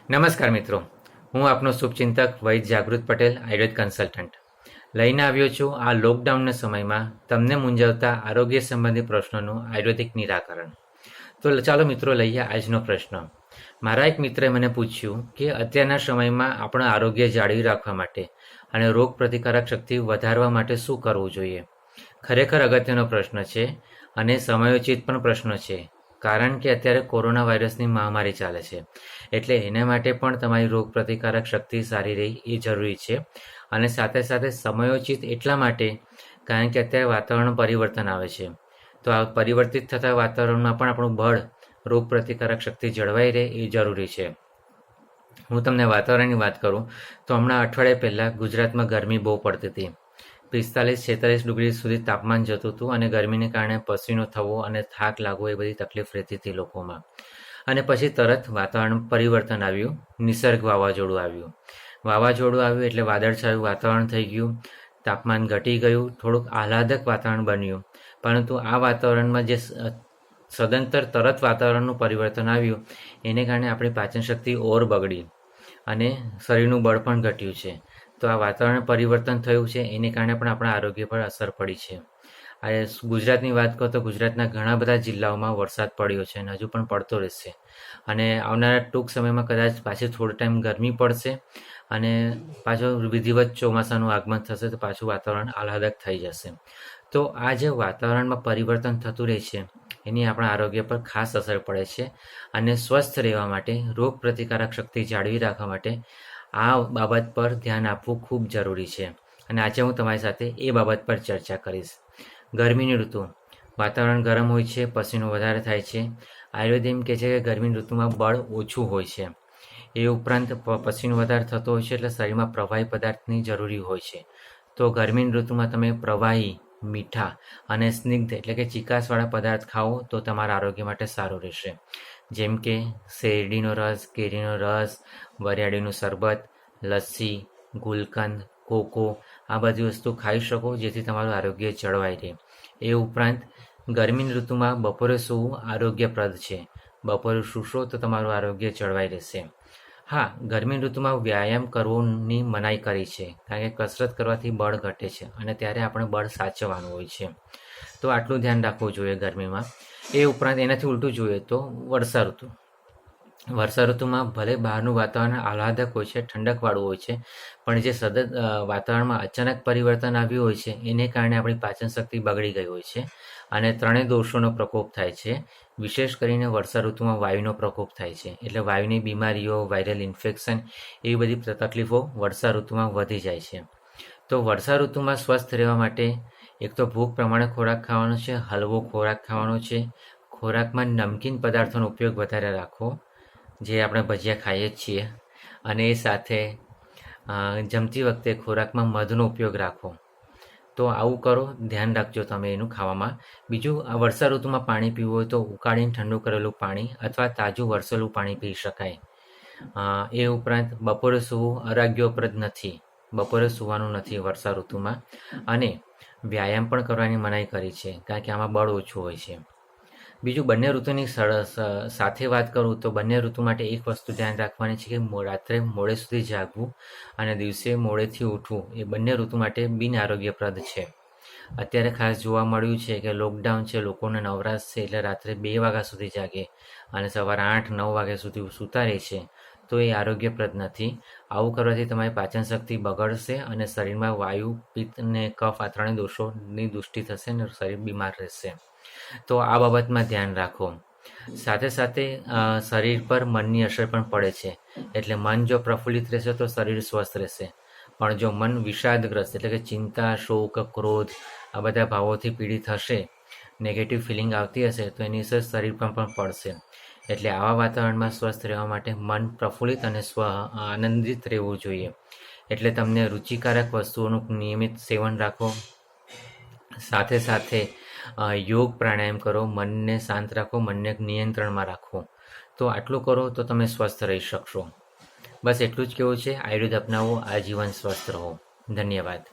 નમસ્કાર મિત્રો, હું આપનો શુભચિંતક વૈદ જાગૃત પટેલ, આયુર્વેદ કન્સલ્ટન્ટ લઈને આવ્યો છું આ લોકડાઉનના સમયમાં તમને મૂંઝવતા આરોગ્ય સંબંધી પ્રશ્નોનું આયુર્વેદિક નિરાકરણ. તો ચાલો મિત્રો લઈએ આજનો પ્રશ્ન. મારા એક મિત્રે મને પૂછ્યું કે અત્યારના સમયમાં આપણા આરોગ્ય જાળવી રાખવા માટે અને રોગ પ્રતિકારક શક્તિ વધારવા માટે શું કરવું જોઈએ. ખરેખર અગત્યનો પ્રશ્ન છે અને સમયોચિત પણ પ્રશ્ન છે, કારણ કે અત્યારે કોરોના વાયરસની મહામારી ચાલે છે, એટલે એના માટે પણ તમારી રોગ પ્રતિકારક શક્તિ સારી રહી એ જરૂરી છે. અને સાથે સાથે સમયોચિત એટલા માટે કારણ કે અત્યારે વાતાવરણ પરિવર્તન આવે છે, તો આ પરિવર્તિત થતા વાતાવરણમાં પણ આપણું બળ રોગ પ્રતિકારક શક્તિ જળવાઈ રહે એ જરૂરી છે. હું તમને વાતાવરણની વાત કરું તો હમણાં અઠવાડિયા પહેલાં ગુજરાતમાં ગરમી બહુ પડતી હતી. 45-46 ડિગ્રી સુધી તાપમાન જતું હતું અને ગરમીને કારણે પસીનો થવો અને થાક લાગવો એ બધી તકલીફ રહેતી હતી લોકોમાં. અને પછી તરત વાતાવરણ પરિવર્તન આવ્યું, નિસર્ગ વાવાઝોડું આવ્યું એટલે વાદળછાયું વાતાવરણ થઈ ગયું, તાપમાન ઘટી ગયું, થોડુંક આહલાદક વાતાવરણ બન્યું. પરંતુ આ વાતાવરણમાં જે સદંતર તરત વાતાવરણનું પરિવર્તન આવ્યું એને કારણે આપણી પાચન શક્તિ ઓર બગડી અને શરીરનું બળ પણ ઘટ્યું છે. તો આ વાતાવરણ પરિવર્તન થયું છે એને કારણે પણ આપણા આરોગ્ય પર અસર પડી છે. આ ગુજરાતની વાત કરો તો ગુજરાતના ઘણા બધા જિલ્લાઓમાં વરસાદ પડ્યો છે અને હજુ પણ પડતો રહેશે. અને આવનારા ટૂંક સમયમાં કદાચ પાછી થોડો ટાઈમ ગરમી પડશે અને પાછો વિધિવત ચોમાસાનું આગમન થશે તો પાછું વાતાવરણ આહલાદક થઈ જશે. તો આ જે વાતાવરણમાં પરિવર્તન થતું રહે છે એની આપણા આરોગ્ય પર ખાસ અસર પડે છે. અને સ્વસ્થ રહેવા માટે, રોગ પ્રતિકારક શક્તિ જાળવી રાખવા માટે આ બાબત પર ધ્યાન આપવું ખૂબ જરૂરી છે. અને આજે હું તમારી સાથે એ બાબત પર ચર્ચા કરીશ. ગરમીની ઋતુ, વાતાવરણ ગરમ હોય છે, પસીનો વધારે થાય છે. આયુર્વેદ એમ કહે છે કે ગરમીની ઋતુમાં બળ ઓછું હોય છે. એ ઉપરાંત પસીનો વધારે થતો હોય છે એટલે શરીરમાં પ્રવાહી પદાર્થની જરૂરી હોય છે. તો ગરમીની ઋતુમાં તમે પ્રવાહી, મીઠા અને સ્નિગ્ધ એટલે કે ચીકાશવાળા પદાર્થ ખાઓ તો તમારા આરોગ્ય માટે સારું રહેશે. જેમ કે શેરડીનો રસ, કેરીનો રસ, વરિયાળીનું શરબત, લસ્સી, ગુલકંદ, કોકો આ બધી વસ્તુ ખાઈ શકો જેથી તમારું આરોગ્ય જળવાઈ રહે. એ ઉપરાંત ગરમીની ઋતુમાં બપોરે સૂવું આરોગ્યપ્રદ છે. બપોરે સૂશો તો તમારું આરોગ્ય જળવાઈ રહેશે. હા, ગરમીની ઋતુમાં વ્યાયામ કરવાની મનાઈ કરી છે, કારણ કે કસરત કરવાથી બળ ઘટે છે અને ત્યારે આપણે બળ સાચવવાનું હોય છે. તો આટલું ધ્યાન રાખવું જોઈએ ગરમીમાં. એ ઉપરાંત એનાથી ઉલટું જોઈએ તો વર્ષા ઋતુમાં ભલે બહારનું વાતાવરણ આહલાદક હોય છે, ઠંડકવાળું હોય છે, પણ જે સતત વાતાવરણમાં અચાનક પરિવર્તન આવ્યું હોય છે એને કારણે આપણી પાચન શક્તિ બગડી ગઈ હોય છે અને ત્રણેય દોષોનો પ્રકોપ થાય છે. વિશેષ કરીને વર્ષા ઋતુમાં વાયુનો પ્રકોપ થાય છે, એટલે વાયુની બીમારીઓ, વાયરલ ઇન્ફેક્શન એવી બધી તકલીફો વર્ષા ઋતુમાં વધી જાય છે. તો વર્ષા ઋતુમાં સ્વસ્થ રહેવા માટે એક તો ભૂખ પ્રમાણે ખોરાક ખાવાનો છે, હલવો ખોરાક ખાવાનો છે. ખોરાકમાં નમકીન પદાર્થોનો ઉપયોગ વધારે રાખવો, જે આપણે ભજીયા ખાઈએ જ છીએ. અને એ સાથે જમતી વખતે ખોરાકમાં મધનો ઉપયોગ રાખવો. તો આવું કરો, ધ્યાન રાખજો તમે એનું ખાવામાં. બીજું, આ વર્ષા ઋતુમાં પાણી પીવું હોય તો ઉકાળીને ઠંડુ કરેલું પાણી અથવા તાજું વરસેલું પાણી પી શકાય. એ ઉપરાંત બપોરે સૂવું આરોગ્યપ્રદ નથી, બપોરે સૂવાનું નથી વર્ષા ઋતુમાં. અને વ્યાયામ પણ કરવાની મનાઈ કરી છે, કારણ કે આમાં બળ ઓછું હોય છે. બીજું, બંને ઋતુની સાથે વાત કરું તો બંને ઋતુ માટે એક વસ્તુ ધ્યાન રાખવાની છે કે રાત્રે મોડે સુધી જાગવું અને દિવસે મોડેથી ઉઠવું એ બંને ઋતુ માટે બિન આરોગ્યપ્રદ છે. અત્યારે ખાસ જોવા મળ્યું છે કે લોકડાઉન છે, લોકોને નવરાશ છે એટલે રાત્રે 2 વાગ્યા સુધી જાગે અને સવારે 8-9 વાગ્યા સુધી સૂતા રહે છે. તો એ આરોગ્યપ્રદ નથી. આવું કરવાથી તમારી પાચન શક્તિ બગડશે અને શરીરમાં વાયુ, પિત્ત અને કફ આ ત્રણેય દોષોની દુષ્ટિ થશે અને શરીર બીમાર રહેશે. તો આ બાબતમાં ધ્યાન રાખો. સાથે સાથે શરીર પર મનની અસર પણ પડે છે, એટલે મન જો પ્રફુલ્લિત રહેશે તો શરીર સ્વસ્થ રહેશે. પણ જો મન વિષાદગ્રસ્ત એટલે કે ચિંતા, શોક, ક્રોધ આ બધા ભાવોથી પીડિત હશે, નેગેટિવ ફિલિંગ આવતી હશે તો એની અસર શરીર પર પણ પડશે. એટલે આવા વાતાવરણમાં સ્વસ્થ રહેવા માટે મન પ્રફુલ્લિત અને આનંદિત રહેવું જોઈએ. એટલે તમને રુચિકારક વસ્તુઓનું નિયમિત સેવન રાખો. સાથે સાથે યોગ પ્રાણાયામ કરો, મનને શાંત રાખો, મનને નિયંત્રણમાં રાખો. તો આટલું કરો તો તમે સ્વસ્થ રહી શકશો. બસ એટલું જ કહેવું છે. આયુર્વેદ અપનાવો, આજીવન સ્વસ્થ રહો. ધન્યવાદ.